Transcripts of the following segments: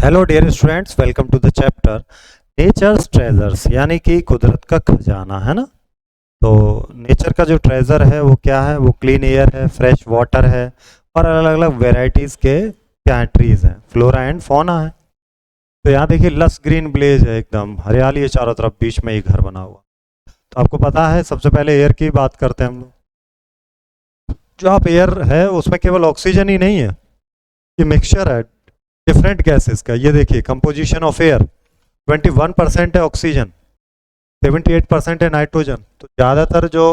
Hello dear students, welcome to the chapter nature's treasures, यानी कि कुदरत का खजाना है ना। तो नेचर का जो ट्रेजर है वो क्या है? वो क्लीन एयर है, फ्रेश वाटर है और अलग अलग वेराइटीज़ के क्या ट्रीज हैं, फ्लोरा एंड फौना है। तो यहाँ देखिए लस ग्रीन ब्लेज है, एकदम हरियाली है चारों तरफ, बीच में ही घर बना हुआ। तो आपको पता है, सबसे पहले एयर की बात करते हैं हम लोग। जो आप एयर है उसमें केवल ऑक्सीजन ही नहीं है, ये मिक्सचर है डिफरेंट गैसेस का। ये देखिए कंपोजिशन ऑफ एयर 21% है ऑक्सीजन, 78% है नाइट्रोजन। तो ज़्यादातर जो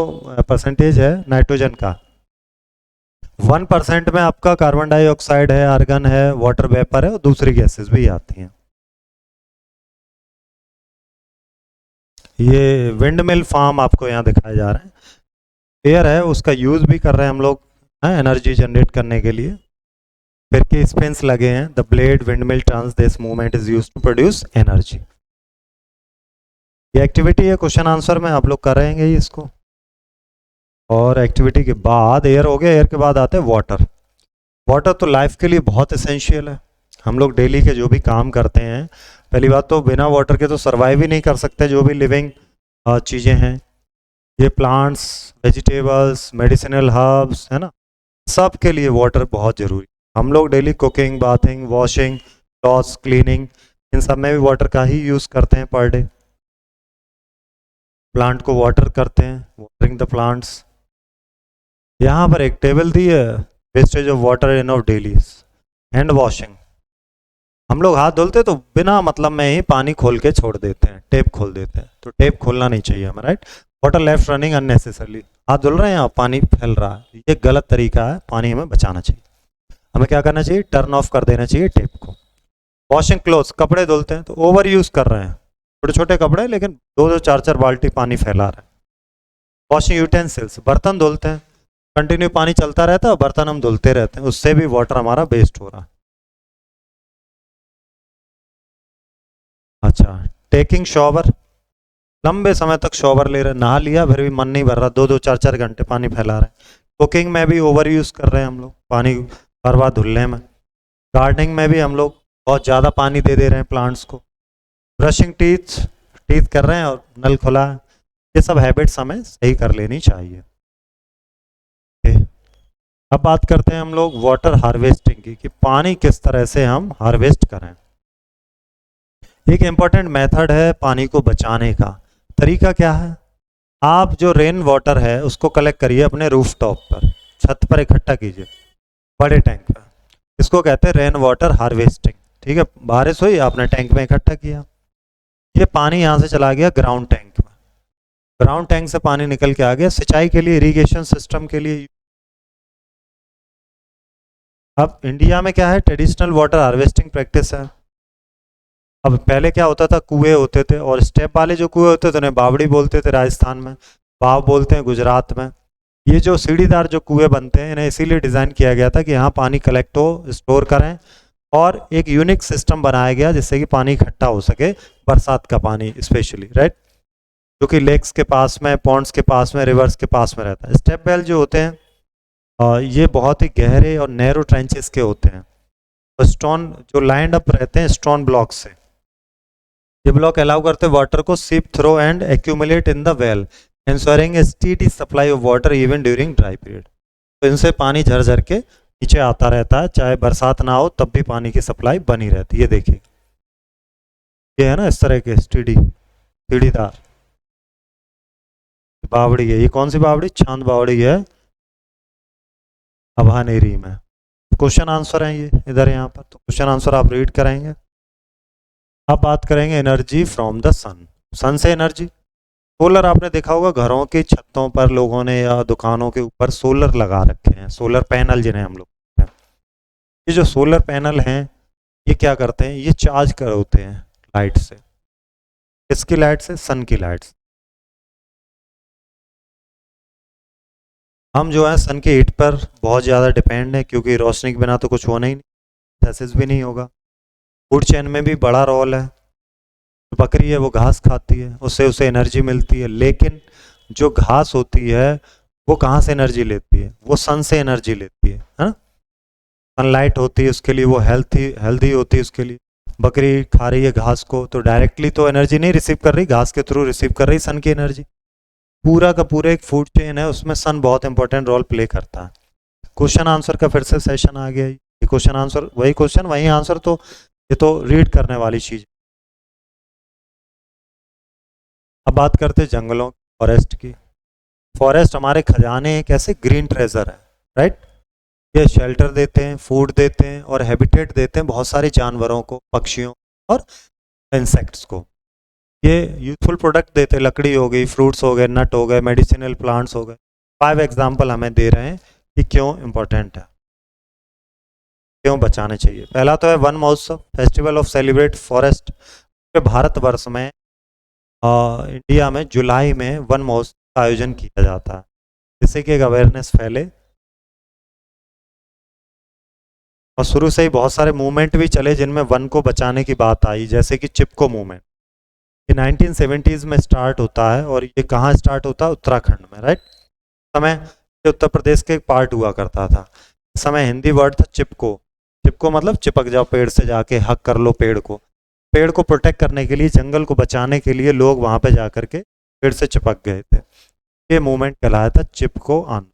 परसेंटेज है नाइट्रोजन का। 1% में आपका कार्बन डाइऑक्साइड है, आर्गन है, वाटर वेपर है और दूसरी गैसेस भी आती हैं। ये विंड मिल फार्म आपको यहाँ दिखाया जा रहा है। एयर है उसका यूज़ भी कर रहे हैं हम लोग एनर्जी जनरेट करने के लिए। फिर के स्पिन्स लगे हैं, the blade wind mill turns this movement is used to produce energy. ये एक्टिविटी है, क्वेश्चन आंसर में आप लोग करेंगे ही इसको। और एक्टिविटी के बाद एयर हो गया, एयर के बाद आते हैं वाटर। वाटर तो लाइफ के लिए बहुत इसेंशियल है। हम लोग डेली के जो भी काम करते हैं, पहली बात तो बिना वाटर के तो सर्वाइव ही नहीं कर सकते। जो भी लिविंग चीज़ें हैं, ये प्लांट्स, वेजिटेबल्स, मेडिसिनल हर्ब्स है ना, सब के लिए वाटर बहुत ज़रूरी। हम लोग daily cooking, bathing, washing, clothes cleaning, इन सब में भी वाटर का ही यूज़ करते हैं पर डे। प्लांट को वाटर करते हैं, वाटरिंग द प्लांट्स। यहाँ पर एक टेबल दी है, wastage of water in of daily. Hand washing, हम लोग हाथ धुलते तो बिना मतलब में ही पानी खोल के छोड़ देते हैं, टेप खोल देते हैं। तो टेप खोलना नहीं चाहिए हमें, right. Water left running unnecessarily, हाथ धुल रहे हैं आप, पानी फैल रहा है, ये गलत तरीका है। पानी हमें बचाना चाहिए। हमें क्या करना चाहिए? टर्न ऑफ कर देना चाहिए टेप को। वॉशिंग क्लोथ्स, कपड़े धुलते हैं तो ओवर यूज़ कर रहे हैं, छोटे छोटे कपड़े लेकिन दो दो चार चार बाल्टी पानी फैला रहे हैं। वॉशिंग यूटेंसिल्स, बर्तन धुलते हैं, कंटिन्यू पानी चलता रहता है, बर्तन हम धुलते रहते हैं, उससे भी वाटर हमारा वेस्ट हो रहा है। अच्छा, टेकिंग शॉवर, लंबे समय तक शॉवर ले रहे, नहा लिया फिर भी मन नहीं भर रहा, दो दो चार चार घंटे पानी फैला रहे हैं। कुकिंग में भी ओवर यूज़ कर रहे हैं हम लोग पानी, बार बार धुलने में। गार्डनिंग में भी हम लोग बहुत ज़्यादा पानी दे दे रहे हैं प्लांट्स को। ब्रशिंग टीथ, टीथ कर रहे हैं और नल खुला है। ये सब हैबिट्स हमें सही कर लेनी चाहिए। अब बात करते हैं हम लोग वाटर हार्वेस्टिंग की, कि पानी किस तरह से हम हार्वेस्ट करें। एक इम्पॉर्टेंट मेथड है पानी को बचाने का। तरीका क्या है? आप जो रेन वाटर है उसको कलेक्ट करिए अपने रूफ टॉप पर, छत पर इकट्ठा कीजिए बड़े टैंक पर। इसको कहते हैं रेन वाटर हार्वेस्टिंग। ठीक है, बारिश हुई, आपने टैंक में इकट्ठा किया, ये पानी यहाँ से चला गया ग्राउंड टैंक में, ग्राउंड टैंक से पानी निकल के आ गया सिंचाई के लिए, इरिगेशन सिस्टम के लिए। अब इंडिया में क्या है, ट्रेडिशनल वाटर हार्वेस्टिंग प्रैक्टिस है। अब पहले क्या होता था, कुएं होते थे, और स्टेप वाले जो कुएं होते थे उन्हें बावड़ी बोलते थे राजस्थान में, बाव बोलते हैं गुजरात में। ये जो सीढ़ीदार जो कुएं बनते हैं, इन्हें इसीलिए डिज़ाइन किया गया था कि यहाँ पानी कलेक्ट हो, स्टोर करें, और एक यूनिक सिस्टम बनाया गया जिससे कि पानी इकट्ठा हो सके, बरसात का पानी स्पेशली, राइट, जो कि लेक्स के पास में, पॉन्ड्स के पास में, रिवर्स के पास में रहता है। स्टेप वेल जो होते हैं ये बहुत ही गहरे और नैरो ट्रेंचेस के होते हैं, और स्टोन जो लाइंड अप रहते हैं स्टोन ब्लॉक से। ये ब्लॉक अलाउ करते हैं वाटर को seep through and accumulate in the well, ensuring a steady supply of water even during dry period. तो इनसे पानी झर झर के नीचे आता रहता है, चाहे बरसात ना हो तब भी पानी की सप्लाई बनी रहती है। ये देखिए, ये है ना इस तरह के स्टेडी सीढ़ीदार बावड़ी है। ये कौन सी बावड़ी? चांद बावड़ी है अभानेरी में। क्वेश्चन आंसर है ये इधर यहाँ पर, तो क्वेश्चन आंसर आप रीड करेंगे। अब बात करेंगे एनर्जी फ्रॉम द सन। सन से एनर्जी, सोलर आपने देखा होगा घरों की छतों पर लोगों ने या दुकानों के ऊपर सोलर लगा रखे हैं, सोलर पैनल जिन्हें हम लोग कहते हैं। ये जो सोलर पैनल हैं ये क्या करते हैं, ये चार्ज कर होते हैं लाइट से। किसकी लाइट से? सन की लाइट से। हम जो है सन के हीट पर बहुत ज़्यादा डिपेंड है, क्योंकि रोशनी के बिना तो कुछ होना ही नहीं, प्रोसेस भी नहीं होगा। फूड चेन में भी बड़ा रोल है। बकरी है वो घास खाती है, उससे उसे एनर्जी मिलती है, लेकिन जो घास होती है वो कहाँ से एनर्जी लेती है? वो सन से एनर्जी लेती है ना। सनलाइट होती है उसके लिए, वो हेल्थी होती है उसके लिए। बकरी खा रही है घास को, तो डायरेक्टली तो एनर्जी नहीं रिसीव कर रही, घास के थ्रू रिसीव कर रही सन की एनर्जी। पूरा का पूरा एक फूड चेन है, उसमें सन बहुत इंपॉर्टेंट रोल प्ले करता है। क्वेश्चन आंसर का फिर से सेशन आ गया, ये क्वेश्चन आंसर, वही क्वेश्चन वही आंसर, तो ये तो रीड करने वाली चीज। अब बात करते हैं जंगलों, फॉरेस्ट की। फॉरेस्ट हमारे खजाने हैं, कैसे ग्रीन ट्रेजर है, राइट। ये शेल्टर देते हैं, फूड देते हैं और हैबिटेट देते हैं बहुत सारे जानवरों को, पक्षियों और इंसेक्ट्स को। ये यूजफुल प्रोडक्ट देते हैं, लकड़ी हो गई, फ्रूट्स हो गए, नट हो गए, मेडिसिनल प्लांट्स हो गए। 5 एग्जाम्पल हमें दे रहे हैं कि क्यों इम्पोर्टेंट है, क्यों बचाने चाहिए। पहला तो है वन महोत्सव, festival of celebrate forest. Bharatvarsh में इंडिया में जुलाई में वन महोत्सव का आयोजन किया जाता है, जिससे कि एक अवेयरनेस फैले। और शुरू से ही बहुत सारे मूवमेंट भी चले जिनमें वन को बचाने की बात आई, जैसे कि चिपको मूवमेंट। ये 1970s में स्टार्ट होता है, और ये कहाँ स्टार्ट होता है, उत्तराखंड में, राइट। समय ये उत्तर प्रदेश के एक पार्ट हुआ करता था। इस समय हिंदी वर्ड था चिपको। चिपको मतलब चिपक जाओ पेड़ से, जाके हक कर लो पेड़ को। पेड़ को प्रोटेक्ट करने के लिए, जंगल को बचाने के लिए लोग वहां पे जाकर के पेड़ से चिपक गए थे। ये मूवमेंट कहलाया था चिपको आंदोलन।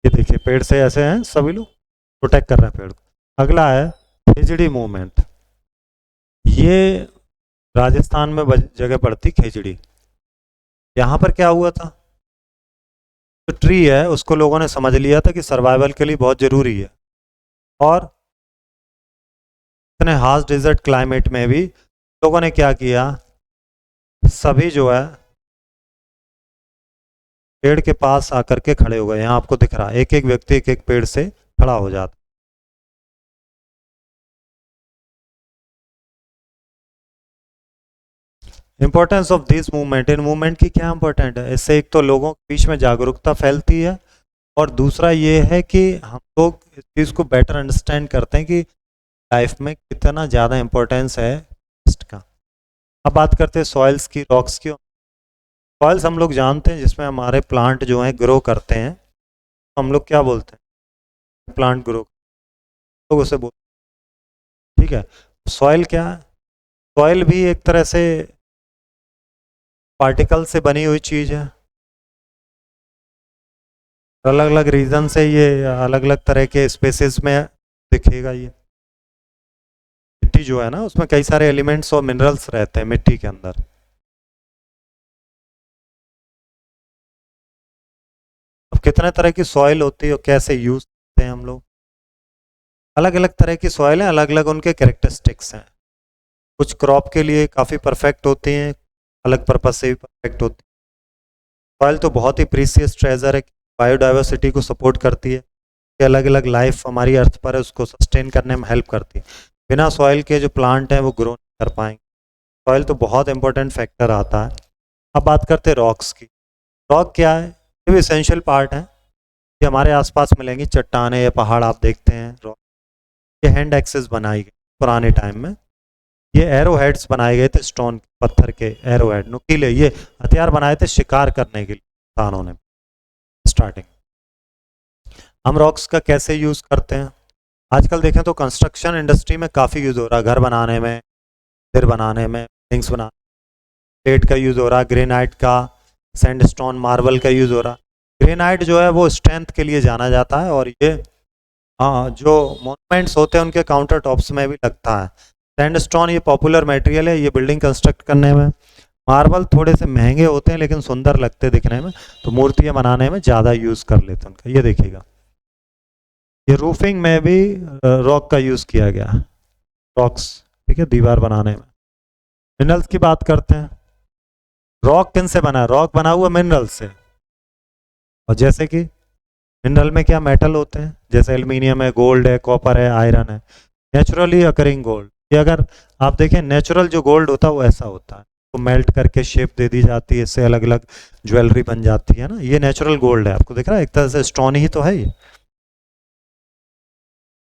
ये देखिए पेड़ से ऐसे हैं, सभी लोग प्रोटेक्ट कर रहे हैं पेड़ को। अगला है खेजड़ी मूवमेंट। ये राजस्थान में जगह पड़ती खेजड़ी। यहाँ पर क्या हुआ था, जो ट्री है उसको लोगों ने समझ लिया था कि सर्वाइवल के लिए बहुत ज़रूरी है, और इतने हार्श डिजर्ट क्लाइमेट में भी लोगों ने क्या किया, सभी जो है पेड़ के पास आकर के खड़े हो गए। यहाँ आपको दिख रहा है एक एक व्यक्ति एक एक पेड़ से खड़ा हो जाता। Importance of this movement, in movement की क्या इंपॉर्टेंट है, इससे एक तो लोगों के बीच में जागरूकता फैलती है, और दूसरा ये है कि हम लोग इस चीज़ को बेटर अंडरस्टैंड करते हैं कि लाइफ में कितना ज़्यादा इम्पोर्टेंस है का। अब बात करते हैं सॉइल्स की, रॉक्स की। सॉइल्स हम लोग जानते हैं जिसमें हमारे प्लांट जो हैं ग्रो करते हैं, तो हम लोग क्या बोलते हैं, प्लांट ग्रो, लोग उसे बोलते हैं, ठीक है। सॉइल क्या है, सॉइल भी एक तरह से पार्टिकल से बनी हुई चीज़ है। अलग अलग रीजन से ये अलग अलग तरह के स्पेसिस में दिखेगा। ये मिट्टी जो है ना, उसमें कई सारे एलिमेंट्स और मिनरल्स रहते हैं मिट्टी के अंदर। अब कितने तरह की सॉइल होती है और कैसे यूज करते हैं हम लोग, अलग अलग तरह की सॉइल है, अलग अलग उनके कैरेक्टरिस्टिक्स हैं। कुछ क्रॉप के लिए काफ़ी परफेक्ट होती हैं, अलग पर्पज से भी परफेक्ट होती है। सॉइल तो बहुत ही प्रीसियस ट्रेजर है, बायोडाइवर्सिटी को सपोर्ट करती है, अलग अलग लाइफ हमारी अर्थ पर है उसको सस्टेन करने में हेल्प करती है। बिना सॉइल के जो प्लांट हैं वो ग्रो नहीं कर पाएंगे। सॉइल तो बहुत इंपॉर्टेंट फैक्टर आता है। अब बात करते हैं रॉक्स की। रॉक क्या है, ये भी इसेंशियल पार्ट है, ये हमारे आसपास मिलेंगी, चट्टाने या पहाड़ आप देखते हैं रॉक। ये हैंड एक्सेस बनाई गई पुराने टाइम में, ये एरो हेड्स बनाए गए थे, स्टोन पत्थर के एरो हेड नुकीले, ये हथियार बनाए थे शिकार करने के लिए इंसानों ने स्टार्टिंग। हम रॉक्स का कैसे यूज़ करते हैं, आजकल देखें तो कंस्ट्रक्शन इंडस्ट्री में काफ़ी यूज़ हो रहा है, घर बनाने में, मंदिर बनाने में, बिल्डिंग्स बनाने, प्लेट का यूज़ हो रहा है, ग्रेनाइट का, सैंडस्टोन, मार्बल का यूज़ हो रहा है। ग्रेनाइट जो है वो स्ट्रेंथ के लिए जाना जाता है, और ये जो मॉन्यूमेंट्स होते हैं उनके काउंटर टॉप्स में भी लगता है। सैंडस्टोन ये पॉपुलर मटेरियल है, ये बिल्डिंग कंस्ट्रक्ट करने में। मार्बल थोड़े से महंगे होते हैं लेकिन सुंदर लगते दिखने में, तो मूर्तियाँ बनाने में ज़्यादा यूज़ कर लेते हैं उनका। ये देखिएगा, ये रूफिंग में भी रॉक का यूज़ किया गया, रॉक्स, ठीक है, दीवार बनाने में। मिनरल्स की बात करते हैं। रॉक किन से बना है, रॉक बना हुआ मिनरल से, और जैसे कि मिनरल में क्या मेटल होते हैं, जैसे एल्युमिनियम है, गोल्ड है, कॉपर है, आयरन है, नेचुरली अकरिंग गोल्ड। ये अगर आप देखें नेचुरल जो गोल्ड होता है वो ऐसा होता है, तो मेल्ट करके शेप दे दी जाती है, इससे अलग अलग ज्वेलरी बन जाती है ना, ये नेचुरल गोल्ड है। आपको दिख रहा है एक तरह से स्टोन ही तो है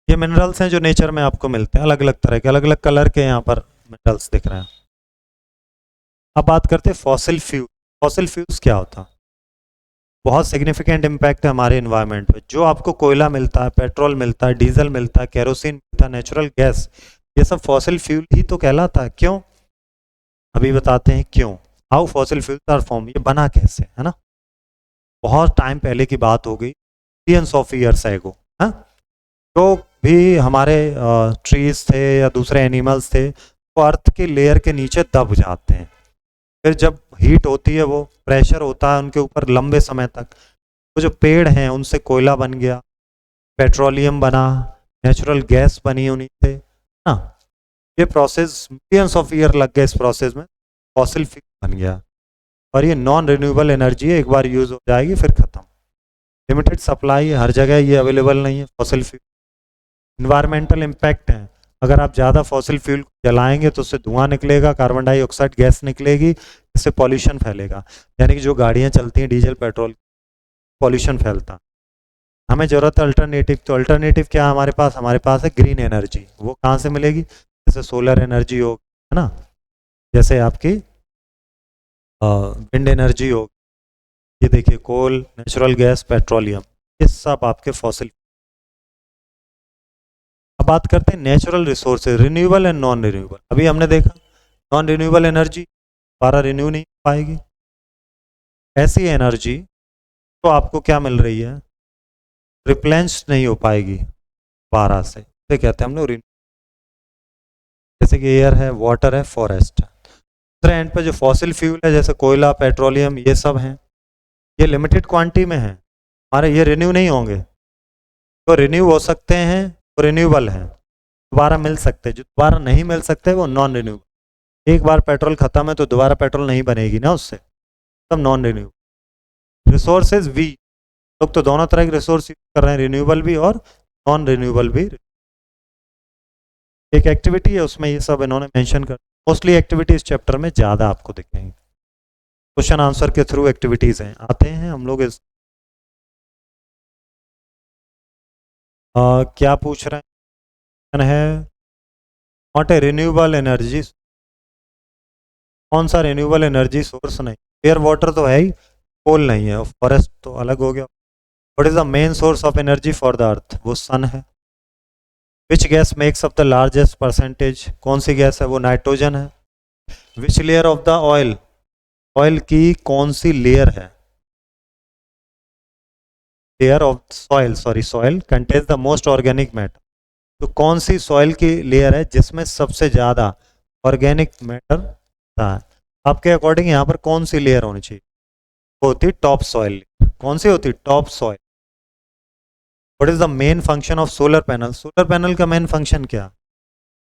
ये मिनरल्स हैं जो नेचर में आपको मिलते हैं, अलग अलग तरह के, अलग अलग कलर के यहाँ पर मिनरल्स दिख रहे हैं। अब बात करते हैं फॉसिल फ्यूल। फॉसिल फ्यूल्स क्या होता है, बहुत सिग्निफिकेंट इम्पैक्ट है हमारे इन्वायरमेंट पे। जो आपको कोयला मिलता है, पेट्रोल मिलता है, डीजल मिलता है, केरोसिन मिलता है, नेचुरल गैस, ये सब फॉसिल फ्यूल ही तो कहलाता है। क्यों? अभी बताते हैं क्यों। How fossil fuels are form, ये बना कैसे, है ना। बहुत टाइम पहले की बात हो गई, मिलियंस ऑफ ईयर्स एगो, हाँ। जो भी हमारे ट्रीज थे या दूसरे एनिमल्स थे, वो अर्थ के लेयर के नीचे दब जाते हैं। फिर जब हीट होती है, वो प्रेशर होता है उनके ऊपर लंबे समय तक, वो जो पेड़ हैं उनसे कोयला बन गया, पेट्रोलियम बना, नेचुरल गैस बनी उन्हीं से, ना। ये प्रोसेस मिलियंस ऑफ ईयर लग गए इस प्रोसेस में, फॉसिल फ्यूल बन गया। और ये नॉन रिन्यूएबल एनर्जी है, एक बार यूज हो जाएगी फिर खत्म। लिमिटेड सप्लाई है, हर जगह ये अवेलेबल नहीं है फॉसिल फ्यूल। इन्वायरमेंटल इम्पैक्ट है, अगर आप ज़्यादा फॉसिल फ्यूल जलाएंगे तो उससे धुआं निकलेगा, कार्बन डाइऑक्साइड गैस निकलेगी, इससे पॉल्यूशन फैलेगा। यानी कि जो गाड़ियाँ चलती हैं डीजल पेट्रोल, पॉल्यूशन फैलता। हमें ज़रूरत है अल्टरनेटिव, तो अल्टरनेटिव क्या है हमारे पास है ग्रीन एनर्जी। वो कहाँ से मिलेगी? जैसे सोलर एनर्जी हो, है ना, जैसे आपकी विंड एनर्जी हो, ये देखिए कोल, नेचुरल गैस, पेट्रोलियम, ये सब आपके फॉसिल। अब बात करते हैं natural resources, renewable and non renewable. अभी हमने देखा नॉन रिन्यूएबल एनर्जी दोबारा रिन्यू नहीं हो पाएगी। ऐसी एनर्जी तो आपको क्या मिल रही है, रिप्लेंस नहीं हो पाएगी दोबारा से, तो कहते हैं हम लोग। जैसे कि एयर है, वाटर है, फॉरेस्ट है। दूसरे एंड पे जो फॉसिल फ्यूल है जैसे कोयला, पेट्रोलियम, ये सब हैं, ये लिमिटेड क्वांटिटी में है हमारे, ये रिन्यू नहीं होंगे। तो रिन्यू हो सकते हैं, वो रिन्यूएबल हैं, दोबारा मिल सकते हैं। जो दोबारा नहीं मिल सकते वो नॉन रिन्यूएबल। एक बार पेट्रोल खत्म है तो दोबारा पेट्रोल नहीं बनेगी ना उससे, तब नॉन रिन्यूएबल। रिसोर्सेज वी लोग तो दोनों तरह के रिसोर्स यूज कर रहे हैं, रिन्यूएबल भी और नॉन रिन्यूएबल भी। एक एक्टिविटी है उसमें ये सब इन्होंने मेंशन कर, मोस्टली एक्टिविटी इस चैप्टर में ज़्यादा आपको दिखेंगे, क्वेश्चन आंसर के थ्रू एक्टिविटीज़ हैं। आते हैं हम लोग इस क्या पूछ रहे हैं, नॉट ए रिन्यूएबल एनर्जी। कौन सा रिन्यूएबल एनर्जी सोर्स नहीं? एयर वाटर तो है ही, कोल नहीं है, फॉरेस्ट तो अलग हो गया। What is the main source of energy for the earth? वो सन है। Which gas makes up the largest percentage? कौन सी गैस है? वो नाइट्रोजन है। Which layer of the oil, oil की कौन सी लेयर है? Layer of soil, sorry soil contains the most organic matter. तो कौन सी सॉइल की लेयर है जिसमें सबसे ज़्यादा ऑर्गेनिक मैटर था? आपके अकॉर्डिंग यहाँ पर कौन सी लेयर होनी चाहिए? वो होती है टॉप सॉइल। कौन सी होती है? Top soil. What is the main function of solar panel? Solar panel का मेन फंक्शन क्या?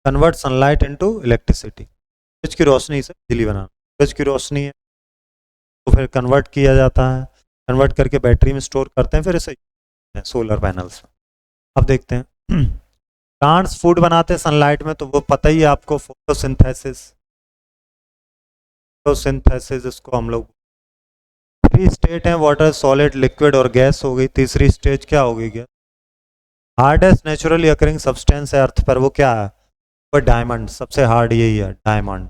Convert sunlight into electricity. सूरज की रोशनी से बिजली बनाना। सूरज की रोशनी है तो फिर कन्वर्ट किया जाता है, कन्वर्ट करके बैटरी में स्टोर करते हैं, फिर इसे सोलर पैनल्स में। अब देखते हैं प्लांट्स फूड बनाते हैं सनलाइट में, तो वो पता ही है आपको, फोटोसिंथेसिस। फोटोसिंथेसिस इसको हम लोग, थ्री स्टेट है, वाटर, सॉलिड, लिक्विड और गैस हो गई। तीसरी स्टेज क्या होगी? Gas. Hardest naturally occurring substance है अर्थ पर, वो क्या है? वो डायमंड, सबसे हार्ड यही है, diamond.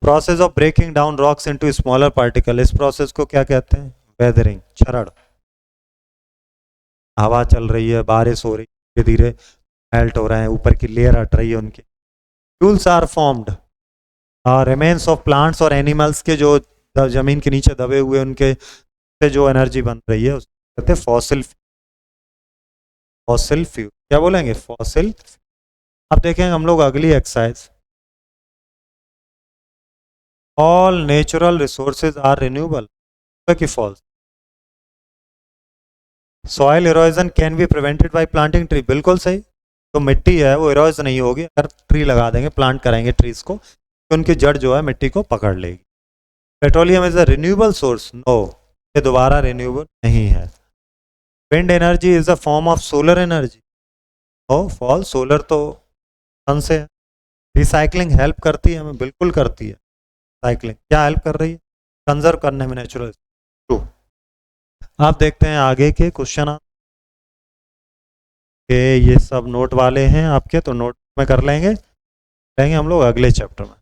Process of breaking down rocks into smaller particle, इस प्रोसेस को क्या कहते हैं? वेदरिंग, क्षरण। हवा चल रही है, बारिश हो रही है, धीरे धीरे मेल्ट हो रहे हैं, ऊपर की लेयर हट रही है उनकी। Fuels are formed, remains of plants और एनिमल्स के जो जमीन के नीचे दबे हुए, उनके से जो एनर्जी बन रही है उसको कहते हैं फॉसिल। फॉसिल फ्यूल क्या बोलेंगे? फॉसिल। अब देखेंगे हम लोग अगली exercise. All natural resources are renewable कि false? Soil erosion can be prevented by planting tree, बिल्कुल सही। तो मिट्टी है वो इरोज नहीं होगी अगर ट्री लगा देंगे, प्लांट करेंगे ट्रीज को, तो उनकी जड़ जो है मिट्टी को पकड़ लेगी। Petroleum is a renewable source? No, ये दोबारा रिन्यूएबल नहीं है। Wind energy is a form of solar energy? No, false, solar तो सन से है। रिसाइकलिंग हेल्प करती है हमें? बिल्कुल करती है। साइक्लिंग क्या हेल्प कर रही है? कंजर्व करने में नेचुरल। ट्रू। आप देखते हैं आगे के क्वेश्चन के, ये सब नोट वाले हैं आपके, तो नोट में कर लेंगे हम लोग अगले चैप्टर में।